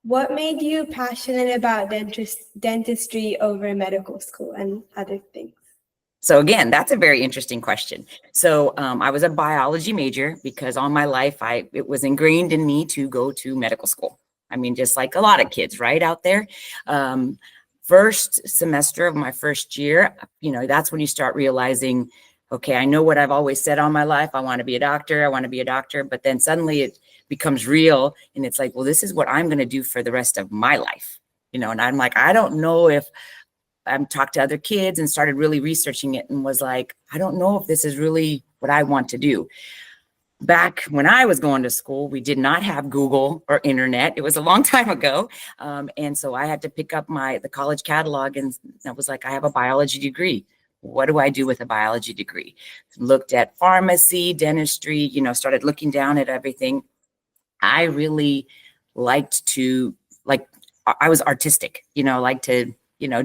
What made you passionate about dentistry over medical school and other things? So again, that's a very interesting question. So I was a biology major because all my life it was ingrained in me to go to medical school. I mean, just like a lot of kids right out there. First semester of my first year, that's when you start realizing, okay, I know what I've always said all my life. I want to be a doctor. I want to be a doctor. But then suddenly it becomes real. And it's like, well, this is what I'm going to do for the rest of my life. And I'm like, I don't know if talked to other kids and started really researching it and was like, I don't know if this is really what I want to do. Back when I was going to school, we did not have Google or internet. It was a long time ago. And so I had to pick up the college catalog, and I was like, I have a biology degree. What do I do with a biology degree? Looked at pharmacy, dentistry, started looking down at everything. I really I was artistic, like to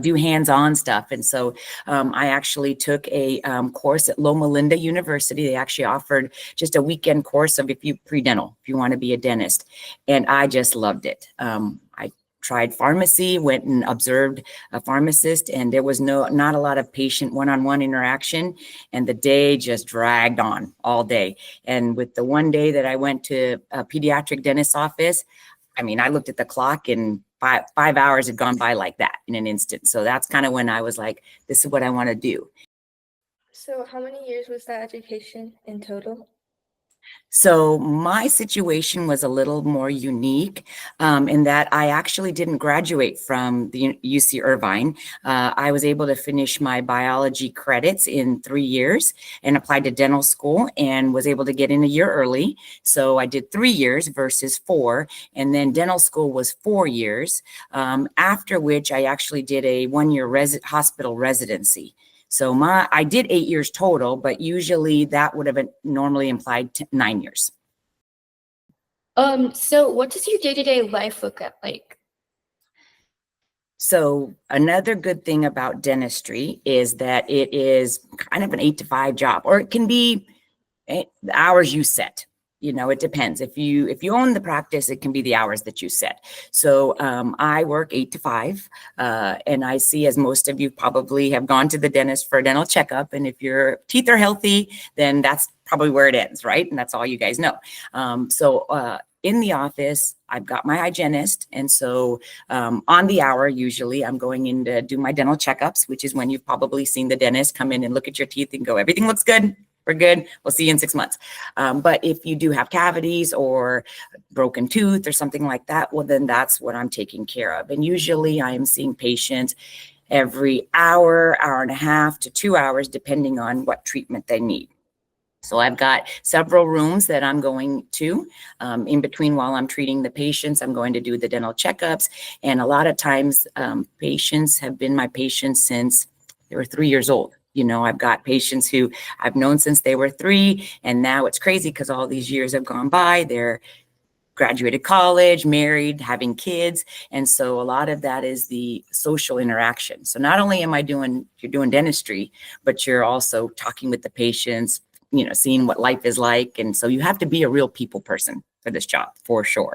do hands-on stuff. And so I actually took a course at Loma Linda University. They actually offered just a weekend course of pre-dental, if you want to be a dentist. And I just loved it. I tried pharmacy, went and observed a pharmacist, and there was not a lot of patient one-on-one interaction. And the day just dragged on all day. And with the one day that I went to a pediatric dentist's office, I mean, I looked at the clock and 5 hours had gone by like that in an instant. So that's kind of when I was like, this is what I want to do. So how many years was that education in total? So my situation was a little more unique in that I actually didn't graduate from the UC Irvine. I was able to finish my biology credits in 3 years and applied to dental school and was able to get in a year early. So I did 3 years versus 4. And then dental school was 4 years, after which I actually did a 1-year hospital residency. So I did 8 years total, but usually that would have normally implied 9 years. So what does your day-to-day life look like? So another good thing about dentistry is that it is kind of an 8 to 5 job, or it can be the hours you set. It depends. If you own the practice, it can be the hours that you set. So I work 8 to 5, and I see, as most of you probably have gone to the dentist for a dental checkup, and if your teeth are healthy, then that's probably where it ends, right? And that's all you guys know. In the office, I've got my hygienist. And so on the hour, usually I'm going in to do my dental checkups, which is when you've probably seen the dentist come in and look at your teeth and go, everything looks good. We're good. We'll see you in 6 months. But if you do have cavities or broken tooth or something like that, well, then that's what I'm taking care of. And usually I am seeing patients every hour, hour and a half to 2 hours, depending on what treatment they need. So I've got several rooms that I'm going to in between while I'm treating the patients. I'm going to do the dental checkups. And a lot of times patients have been my patients since they were 3 years old. I've got patients who I've known since they were 3, and now it's crazy because all these years have gone by. They're graduated college, married, having kids. And so a lot of that is the social interaction. So not only you're doing dentistry, but you're also talking with the patients, seeing what life is like. And so you have to be a real people person for this job, for sure.